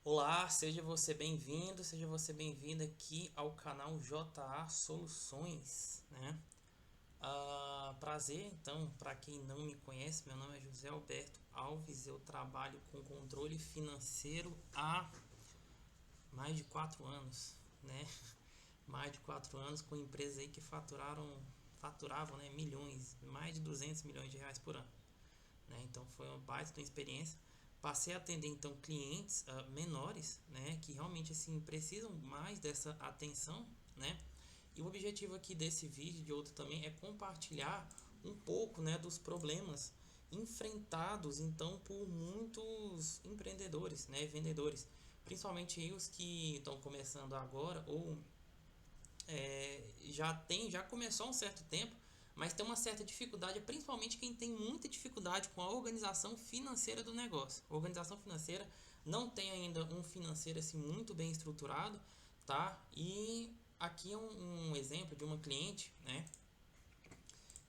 Olá, seja você bem-vindo, seja você bem-vindo aqui ao canal JA Soluções, né? Prazer, então, para quem não me conhece, meu nome é José Alberto Alves, eu trabalho com controle financeiro há mais de 4 anos, né? Mais de 4 anos com empresas aí que faturavam, né, milhões, mais de 200 milhões de reais por ano, né? Então foi uma baita de uma experiência. Passei a atender então clientes menores, né, que realmente assim precisam mais dessa atenção, né? E o objetivo aqui desse vídeo e de outro também é compartilhar um pouco, né, dos problemas enfrentados então por muitos empreendedores, né, vendedores, principalmente os que estão começando agora ou já começou há um certo tempo, mas tem uma certa dificuldade, principalmente quem tem muita dificuldade com a organização financeira do negócio. A organização financeira não tem ainda um financeiro assim muito bem estruturado, tá? E aqui é um exemplo de uma cliente, né?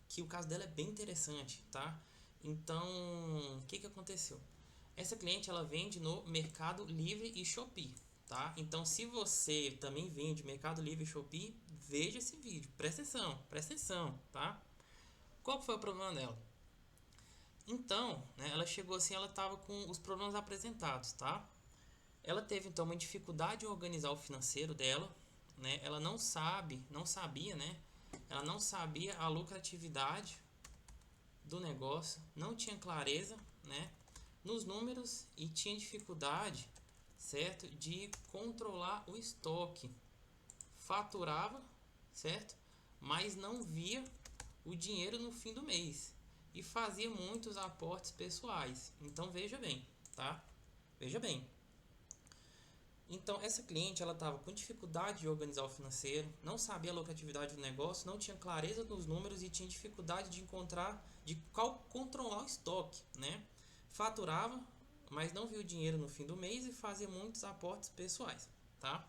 Que o caso dela é bem interessante, tá? Então, o que que aconteceu? Essa cliente ela vende no Mercado Livre e Shopee, tá? Então, se você também vende Mercado Livre e Shopee, veja esse vídeo, presta atenção, tá? Qual foi o problema dela? Então, né, ela chegou assim, ela estava com os problemas apresentados, tá? Ela teve então uma dificuldade em organizar o financeiro dela, né? Ela não sabia, né? Ela não sabia a lucratividade do negócio, não tinha clareza, né, nos números e tinha dificuldade, certo, de controlar o estoque. Faturava, certo, mas não via o dinheiro no fim do mês e fazia muitos aportes pessoais. Então veja bem, tá? Veja bem. Então, essa cliente ela estava com dificuldade de organizar o financeiro, não sabia a lucratividade do negócio, não tinha clareza nos números e tinha dificuldade de encontrar, de controlar o estoque, né? Faturava, mas não viu o dinheiro no fim do mês e fazia muitos aportes pessoais, tá?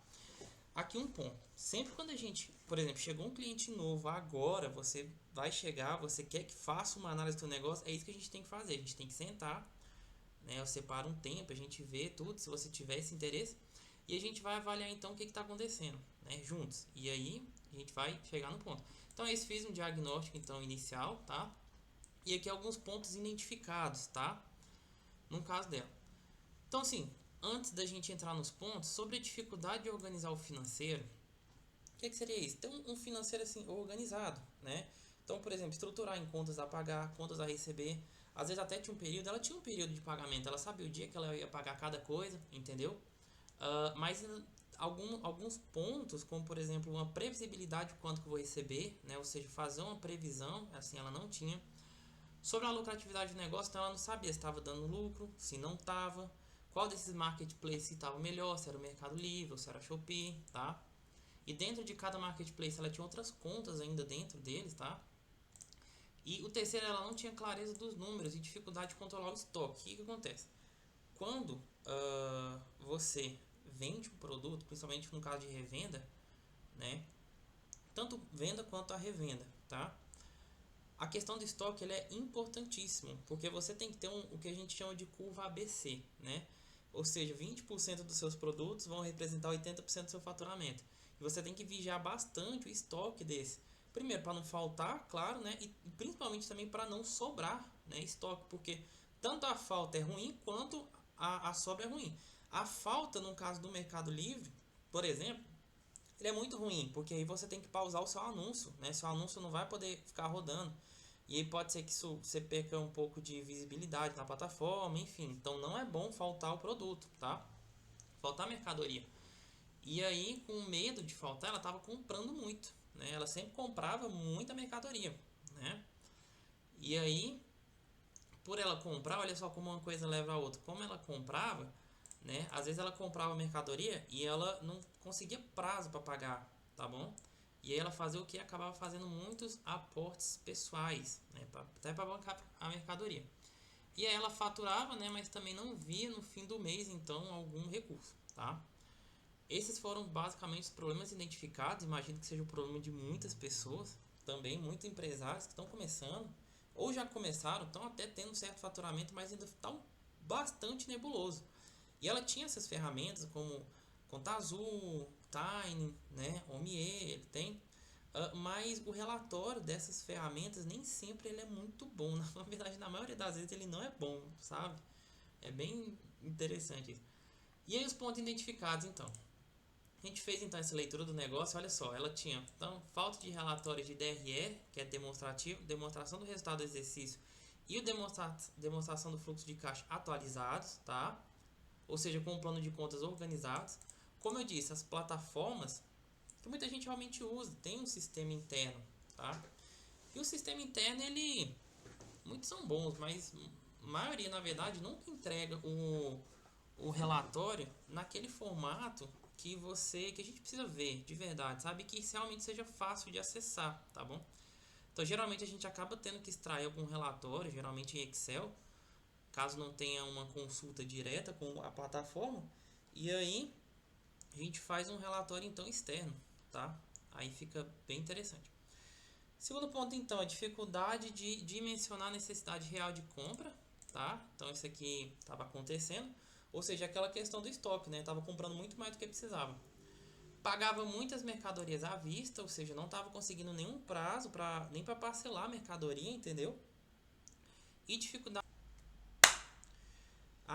Aqui um ponto. Sempre quando a gente, por exemplo, chegou um cliente novo agora, você vai chegar, você quer que faça uma análise do negócio, é isso que a gente tem que fazer. A gente tem que sentar, né? Eu separo um tempo, a gente vê tudo, se você tiver esse interesse, e a gente vai avaliar então o que está acontecendo, né? Juntos. E aí a gente vai chegar no ponto. Então, eu fiz um diagnóstico então inicial, tá? E aqui alguns pontos identificados, tá? No caso dela. Então, assim, antes da gente entrar nos pontos, sobre a dificuldade de organizar o financeiro, o que seria isso? Ter um financeiro assim organizado, né? Então, por exemplo, estruturar em contas a pagar, contas a receber. Às vezes até tinha um período, ela tinha um período de pagamento, ela sabia o dia que ela ia pagar cada coisa, entendeu? Mas alguns pontos, como por exemplo uma previsibilidade de quanto que eu vou receber, né? Ou seja, fazer uma previsão, assim ela não tinha. Sobre a lucratividade do negócio, então ela não sabia se estava dando lucro, se não estava, qual desses marketplaces estava melhor, se era o Mercado Livre ou se era a Shopee, tá? E dentro de cada marketplace ela tinha outras contas ainda dentro deles, tá? E o terceiro, ela não tinha clareza dos números e dificuldade de controlar o estoque. O que acontece? Quando você vende um produto, principalmente no caso de revenda, né? Tanto venda quanto a revenda, tá? A questão do estoque ele é importantíssimo, porque você tem que ter o que a gente chama de curva ABC, né? Ou seja, 20% dos seus produtos vão representar 80% do seu faturamento. E você tem que vigiar bastante o estoque desse. Primeiro, para não faltar, claro, né? E principalmente também para não sobrar, né, estoque, porque tanto a falta é ruim quanto a sobra é ruim. A falta, no caso do Mercado Livre, por exemplo, ele é muito ruim, porque aí você tem que pausar o seu anúncio, né? Seu anúncio não vai poder ficar rodando. E aí pode ser que isso, você perca um pouco de visibilidade na plataforma, enfim. Então não é bom faltar o produto, tá? Faltar mercadoria. E aí, com medo de faltar, ela estava comprando muito, né? Ela sempre comprava muita mercadoria, né? E aí, por ela comprar, olha só como uma coisa leva a outra. Como ela comprava, né? Às vezes ela comprava mercadoria e ela não conseguia prazo para pagar, tá bom? E aí ela fazia o que? Acabava fazendo muitos aportes pessoais, né? Até para bancar a mercadoria. E aí ela faturava, né? Mas também não via no fim do mês, então, algum recurso, tá? Esses foram basicamente os problemas identificados. Imagino que seja o problema de muitas pessoas, também muitos empresários que estão começando, ou já começaram, estão até tendo um certo faturamento, mas ainda estão bastante nebuloso. E ela tinha essas ferramentas como Conta Azul, Tiny, né, Omie, ele tem. Mas o relatório dessas ferramentas nem sempre ele é muito bom. Na verdade, na maioria das vezes ele não é bom, sabe? É bem interessante isso. E aí os pontos identificados, então. A gente fez então essa leitura do negócio, olha só, ela tinha então falta de relatórios de DRE, que é demonstrativo, demonstração do resultado do exercício e o demonstração do fluxo de caixa atualizados, tá? Ou seja, com um plano de contas organizados. Como eu disse, as plataformas que muita gente realmente usa, tem um sistema interno, tá? E o sistema interno, ele, muitos são bons, mas a maioria, na verdade, nunca entrega o relatório naquele formato que a gente precisa ver de verdade, sabe? Que realmente seja fácil de acessar, tá bom? Então, geralmente a gente acaba tendo que extrair algum relatório, geralmente em Excel, caso não tenha uma consulta direta com a plataforma, e aí a gente faz um relatório então externo, tá? Aí fica bem interessante. Segundo ponto, então, a dificuldade de dimensionar a necessidade real de compra, tá? Então, isso aqui estava acontecendo. Ou seja, aquela questão do estoque, né? Estava comprando muito mais do que precisava. Pagava muitas mercadorias à vista, ou seja, não estava conseguindo nenhum prazo nem para parcelar a mercadoria, entendeu? E dificuldade.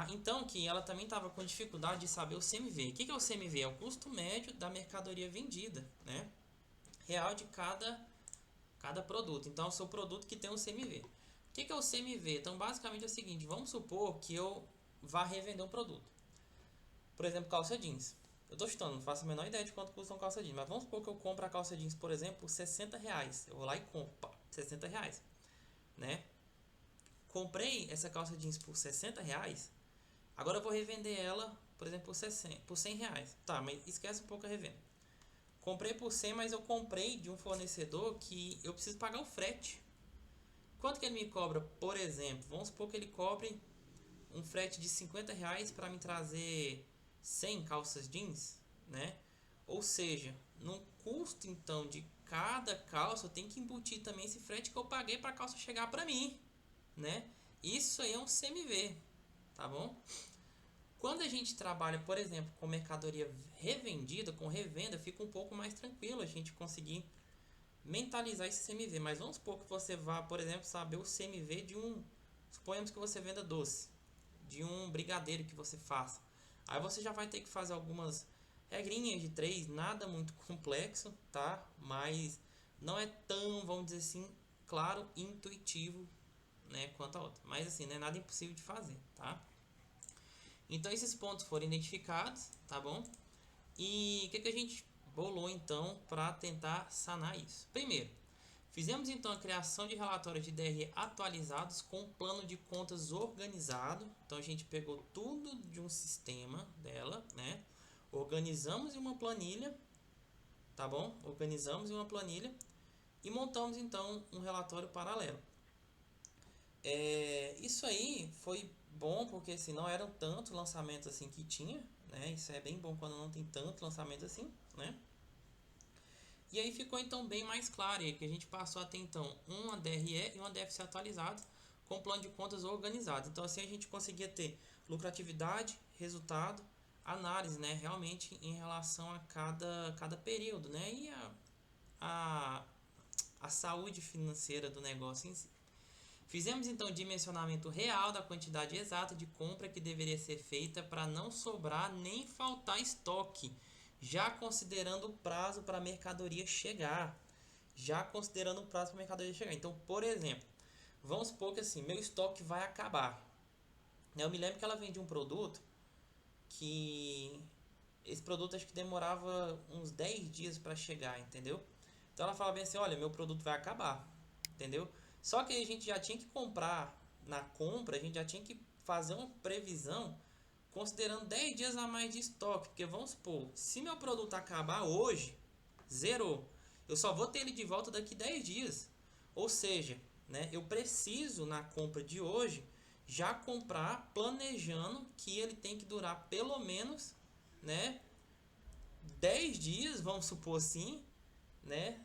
Então, que ela também estava com dificuldade de saber o CMV. O que é o CMV? É o custo médio da mercadoria vendida, né? Real de cada produto. Então, é o seu produto que tem um CMV. O que é o CMV? Então, basicamente é o seguinte: vamos supor que eu vá revender um produto. Por exemplo, calça jeans. Eu estou chutando, não faço a menor ideia de quanto custa uma calça jeans. Mas vamos supor que eu compro a calça jeans, por exemplo, por R$60. Eu vou lá e compro, pá, R$60, né? Comprei essa calça jeans por R$60. Agora eu vou revender ela, por exemplo, por R$100. Tá, mas esquece um pouco a revenda. Comprei por 100, mas eu comprei de um fornecedor que eu preciso pagar o frete. Quanto que ele me cobra, por exemplo? Vamos supor que ele cobre um frete de R$50 para me trazer 100 calças jeans, né? Ou seja, no custo então de cada calça eu tenho que embutir também esse frete que eu paguei para a calça chegar para mim, né? Isso aí é um CMV, tá bom? Quando a gente trabalha, por exemplo, com mercadoria revendida, com revenda, fica um pouco mais tranquilo a gente conseguir mentalizar esse CMV. Mas vamos supor que você vá, por exemplo, saber o CMV de um... Suponhamos que você venda doce, de um brigadeiro que você faça. Aí você já vai ter que fazer algumas regrinhas de 3, nada muito complexo, tá? Mas não é tão, vamos dizer assim, claro e intuitivo, né, quanto a outra. Mas assim, não é nada impossível de fazer, tá? Então esses pontos foram identificados, tá bom? E o que a gente bolou então para tentar sanar isso? Primeiro, fizemos então a criação de relatórios de DRE atualizados com plano de contas organizado. Então a gente pegou tudo de um sistema dela, né? Organizamos em uma planilha, tá bom? Organizamos em uma planilha e montamos então um relatório paralelo. Isso aí foi bom porque assim, não eram tantos lançamentos assim que tinha, né? Isso é bem bom quando não tem tanto lançamento assim, né? E aí ficou então bem mais claro que a gente passou a ter então uma DRE e uma DFC atualizada com plano de contas organizado. Então assim a gente conseguia ter lucratividade, resultado, análise, né, realmente em relação a cada período, né, e a saúde financeira do negócio em si. Fizemos então o dimensionamento real da quantidade exata de compra que deveria ser feita para não sobrar nem faltar estoque, já considerando o prazo para a mercadoria chegar. Então, por exemplo, vamos supor que assim, meu estoque vai acabar. Eu me lembro que ela vendia um produto que esse produto acho que demorava uns 10 dias para chegar, entendeu? Então ela falava bem assim, olha, meu produto vai acabar, entendeu? Só que a gente já tinha que comprar, na compra, a gente já tinha que fazer uma previsão considerando 10 dias a mais de estoque. Porque vamos supor, se meu produto acabar hoje, zerou. Eu só vou ter ele de volta daqui 10 dias. Ou seja, né, eu preciso na compra de hoje já comprar planejando que ele tem que durar pelo menos, né, 10 dias, vamos supor assim, né?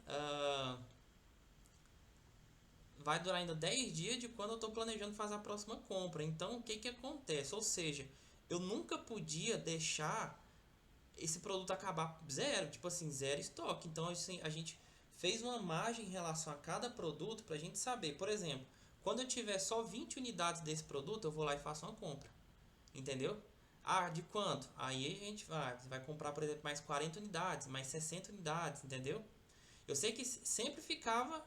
Vai durar ainda 10 dias de quando eu estou planejando fazer a próxima compra. Então, o que acontece? Ou seja, eu nunca podia deixar esse produto acabar zero, tipo assim, zero estoque. Então assim, a gente fez uma margem em relação a cada produto para a gente saber, por exemplo, quando eu tiver só 20 unidades desse produto, eu vou lá e faço uma compra. Entendeu? Ah, de quanto? Aí a gente vai comprar, por exemplo, mais 40 unidades, mais 60 unidades, entendeu? Eu sei que sempre ficava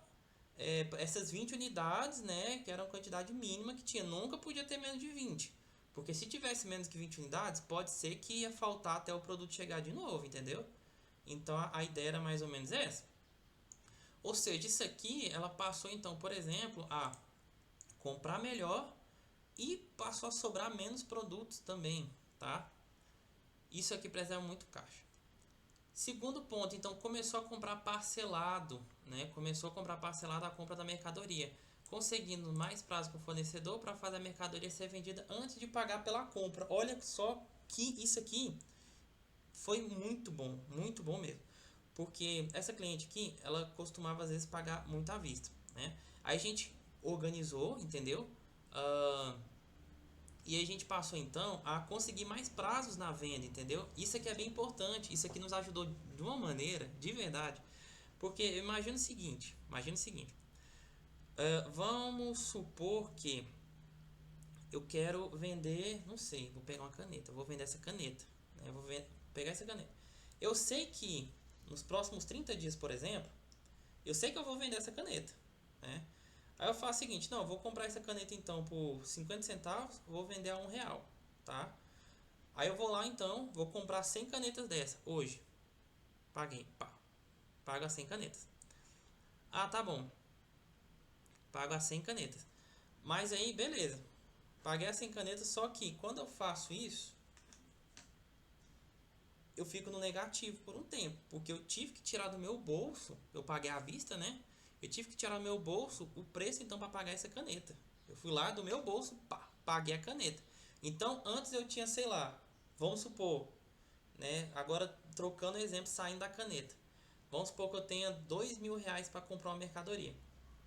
essas 20 unidades, né, que era uma quantidade mínima que tinha, nunca podia ter menos de 20. Porque se tivesse menos que 20 unidades, pode ser que ia faltar até o produto chegar de novo, entendeu? Então a ideia era mais ou menos essa. Ou seja, isso aqui ela passou então, por exemplo, a comprar melhor e passou a sobrar menos produtos também, tá? Isso aqui preserva muito caixa. Segundo ponto, então começou a comprar parcelado, né? Começou a comprar parcelado a compra da mercadoria, conseguindo mais prazo com o fornecedor para fazer a mercadoria ser vendida antes de pagar pela compra. Olha só que isso aqui foi muito bom mesmo. Porque essa cliente aqui, ela costumava às vezes pagar muito à vista, né? Aí a gente organizou, entendeu? Uh, e a gente passou então a conseguir mais prazos na venda, entendeu? Isso aqui é bem importante, isso aqui nos ajudou de uma maneira, de verdade. Porque imagina o seguinte, vamos supor que eu quero vender, não sei, vou pegar uma caneta, vou vender essa caneta, né? Pegar essa caneta. Eu sei que nos próximos 30 dias, por exemplo, eu sei que eu vou vender essa caneta, né? Aí eu faço o seguinte, não, eu vou comprar essa caneta então por 50 centavos, vou vender a R$ 1, tá? Aí eu vou lá então, vou comprar 100 canetas dessa hoje. Paguei, pá. Pago as 100 canetas. Ah, tá bom. Pago as 100 canetas. Mas aí, beleza. Paguei as 100 canetas, só que quando eu faço isso, eu fico no negativo por um tempo, porque eu tive que tirar do meu bolso, eu paguei à vista, né? Eu tive que tirar do meu bolso o preço então para pagar essa caneta. Eu fui lá do meu bolso, pá, paguei a caneta. Então, antes eu tinha, sei lá, vamos supor, né? Agora trocando o exemplo, saindo da caneta. Vamos supor que eu tenha R$ 2.000 para comprar uma mercadoria. R$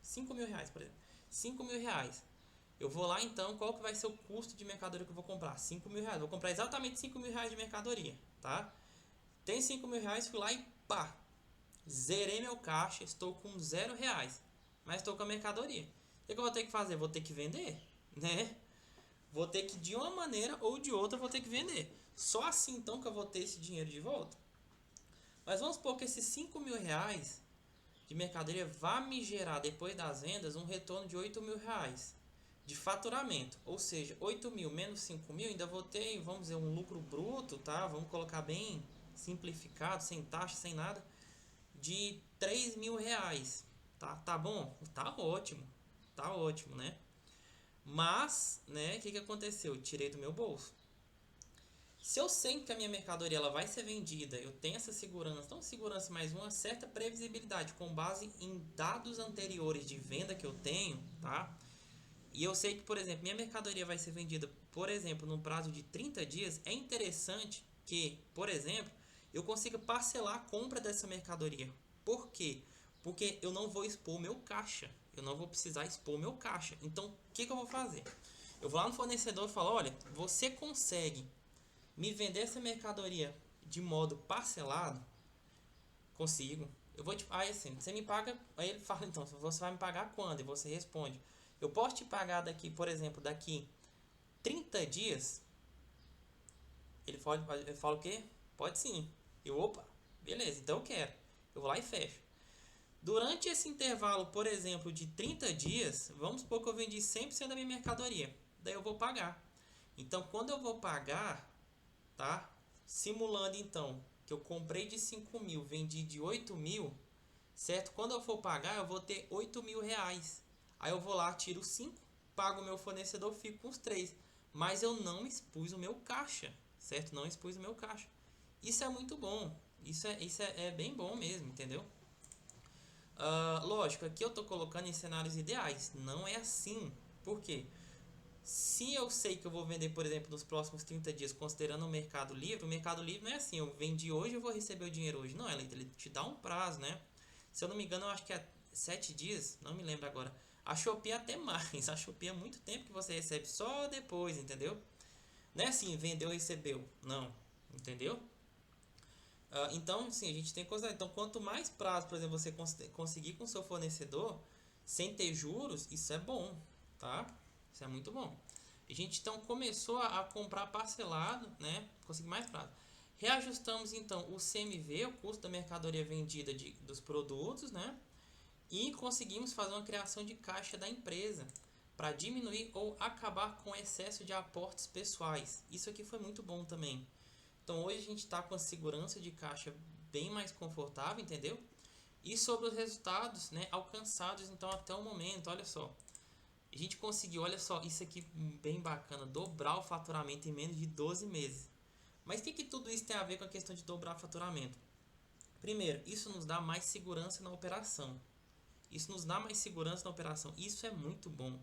5.000, por exemplo. R$ 5.000. Eu vou lá então, qual que vai ser o custo de mercadoria que eu vou comprar? R$ 5.000. Vou comprar exatamente R$ 5.000 de mercadoria, tá? Tem R$ 5.000, fui lá e pá, zerei meu caixa, estou com R$ 0, mas estou com a mercadoria. O que eu vou ter que fazer? Vou ter que vender, né? Vou ter que, de uma maneira ou de outra, vou ter que vender. Só assim então que eu vou ter esse dinheiro de volta. Mas vamos supor que esses R$ 5.000 de mercadoria vá me gerar, depois das vendas, um retorno de R$ 8.000 de faturamento. Ou seja, 8.000 menos 5.000, ainda vou ter, vamos dizer, um lucro bruto, tá? Vamos colocar bem simplificado, sem taxa, sem nada, de R$ 3.000. Tá bom? Tá ótimo, né? Mas, né, o que aconteceu? Eu tirei do meu bolso. Se eu sei que a minha mercadoria ela vai ser vendida, eu tenho essa segurança, não segurança, mas uma certa previsibilidade com base em dados anteriores de venda que eu tenho, tá? E eu sei que, por exemplo, minha mercadoria vai ser vendida, por exemplo, num prazo de 30 dias, é interessante que, por exemplo, eu consiga parcelar a compra dessa mercadoria. Por quê? Porque eu não vou expor o meu caixa. Eu não vou precisar expor o meu caixa. Então, o que eu vou fazer? Eu vou lá no fornecedor e falo, olha, você consegue me vender essa mercadoria de modo parcelado? Consigo. Eu vou te. Aí assim, você me paga. Aí ele fala, então, você vai me pagar quando? E você responde, eu posso te pagar daqui, por exemplo, daqui 30 dias? Ele fala o quê? Pode sim. Eu, opa, beleza, então eu quero. Eu vou lá e fecho. Durante esse intervalo, por exemplo, de 30 dias, vamos supor que eu vendi 100% da minha mercadoria. Daí eu vou pagar. Então, quando eu vou pagar, tá? Simulando então que eu comprei de 5.000, vendi de 8.000, certo? Quando eu for pagar, eu vou ter R$ 8.000. Aí eu vou lá, tiro 5, pago o meu fornecedor, fico com os 3. Mas eu não expus o meu caixa, certo? Não expus o meu caixa. Isso é muito bom. Isso é bem bom mesmo, entendeu? Lógico, aqui eu estou colocando em cenários ideais. Não é assim. Por quê? Se eu sei que eu vou vender, por exemplo, nos próximos 30 dias, considerando o Mercado Livre não é assim, eu vendi hoje, eu vou receber o dinheiro hoje. Não, ele te dá um prazo, né? Se eu não me engano, eu acho que é 7 dias, não me lembro agora. A Shopee é até mais, a Shopee é muito tempo que você recebe só depois, entendeu? Não é assim, vendeu, recebeu. Não, entendeu? Então, sim, a gente tem que considerar. Então, quanto mais prazo, por exemplo, você conseguir com o seu fornecedor, sem ter juros, isso é bom, tá? Isso é muito bom. A gente então começou a comprar parcelado, né? Conseguir mais prazo. Reajustamos então o CMV, o custo da mercadoria vendida dos produtos, né? E conseguimos fazer uma criação de caixa da empresa para diminuir ou acabar com o excesso de aportes pessoais. Isso aqui foi muito bom também. Então hoje a gente está com a segurança de caixa bem mais confortável, entendeu? E sobre os resultados, né, alcançados então até o momento, olha só. A gente conseguiu, olha só, isso aqui bem bacana, dobrar o faturamento em menos de 12 meses. Mas o que tudo isso tem a ver com a questão de dobrar o faturamento? Primeiro, isso nos dá mais segurança na operação. Isso nos dá mais segurança na operação. Isso é muito bom,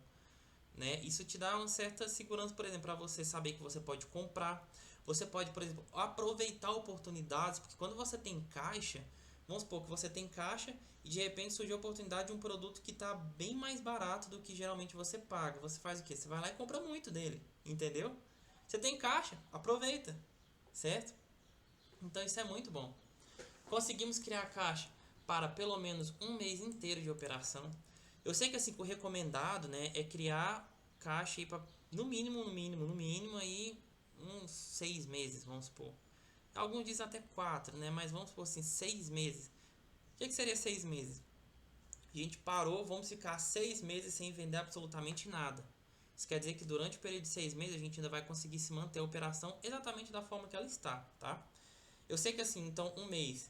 né? Isso te dá uma certa segurança, por exemplo, para você saber que você pode comprar. Você pode, por exemplo, aproveitar oportunidades, porque quando você tem caixa, vamos supor que você tem caixa e de repente surgiu a oportunidade de um produto que está bem mais barato do que geralmente você paga. Você faz o quê? Você vai lá e compra muito dele, entendeu? Você tem caixa, aproveita, certo? Então isso é muito bom. Conseguimos criar caixa para pelo menos um mês inteiro de operação. Eu sei que assim, o recomendado, né, é criar caixa aí para no mínimo aí uns 6 meses, vamos supor. Alguns dizem até 4, né, mas vamos supor assim, 6 meses. O que seria 6 meses? A gente parou, vamos ficar 6 meses sem vender absolutamente nada. Isso quer dizer que durante o período de 6 meses a gente ainda vai conseguir se manter a operação exatamente da forma que ela está, tá? Eu sei que assim, então um mês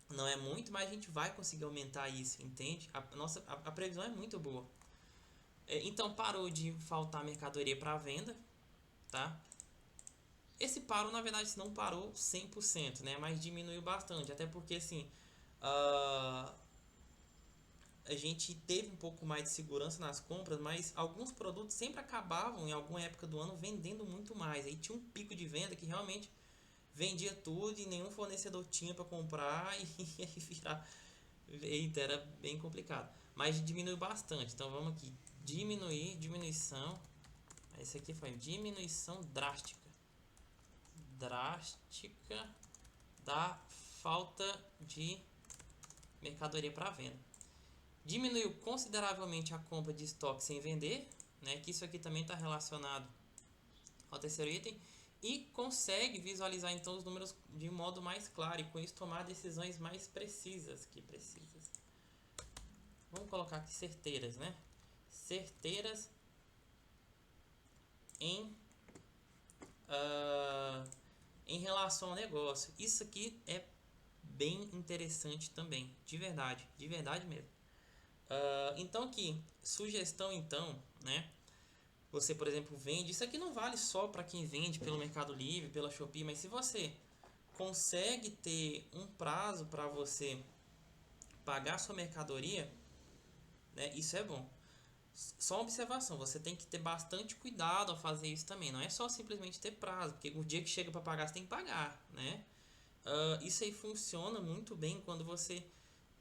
não é muito, mas a gente vai conseguir aumentar isso, entende? A previsão é muito boa. Então parou de faltar mercadoria para venda, tá? Esse parou, na verdade, não parou 100%, né? Mas diminuiu bastante, até porque assim, a gente teve um pouco mais de segurança nas compras, mas alguns produtos sempre acabavam em alguma época do ano vendendo muito mais. Aí tinha um pico de venda que realmente vendia tudo e nenhum fornecedor tinha para comprar e aí virar. Eita, era bem complicado. Mas diminuiu bastante. Então vamos aqui. Diminuição. Esse aqui foi diminuição drástica. Drástica da falta de mercadoria para venda. Diminuiu consideravelmente a compra de estoque sem vender, né? Que isso aqui também está relacionado ao terceiro item. E consegue visualizar então os números de modo mais claro e com isso tomar decisões mais precisas. Vamos colocar aqui certeiras, né? Certeiras em relação ao negócio. Isso aqui é bem interessante também, de verdade mesmo. Então aqui, sugestão então, né? Você, por exemplo, vende. Isso aqui não vale só para quem vende pelo Mercado Livre, pela Shopee, mas se você consegue ter um prazo para você pagar sua mercadoria, né? Isso é bom. Só uma observação, você tem que ter bastante cuidado ao fazer isso também. Não é só simplesmente ter prazo, porque o dia que chega para pagar você tem que pagar, né? Isso aí funciona muito bem quando você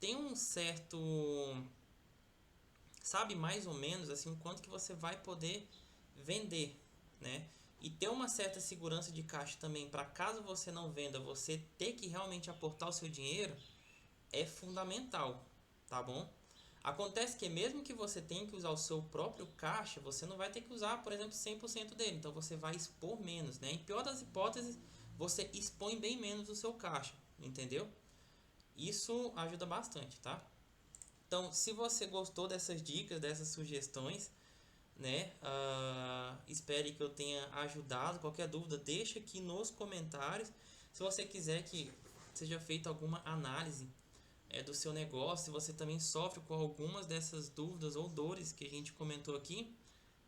tem um certo, sabe mais ou menos assim o quanto que você vai poder vender, né? E ter uma certa segurança de caixa também para caso você não venda, você ter que realmente aportar o seu dinheiro é fundamental, tá bom? Acontece que mesmo que você tenha que usar o seu próprio caixa, você não vai ter que usar, por exemplo, 100% dele. Então você vai expor menos, né? Em pior das hipóteses, você expõe bem menos o seu caixa, entendeu? Isso ajuda bastante, tá? Então, se você gostou dessas dicas, dessas sugestões, né? Espere que eu tenha ajudado. Qualquer dúvida, deixa aqui nos comentários. Se você quiser que seja feita alguma análise do seu negócio, se você também sofre com algumas dessas dúvidas ou dores que a gente comentou aqui,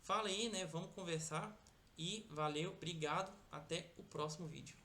fala aí, né? Vamos conversar e valeu, obrigado, até o próximo vídeo.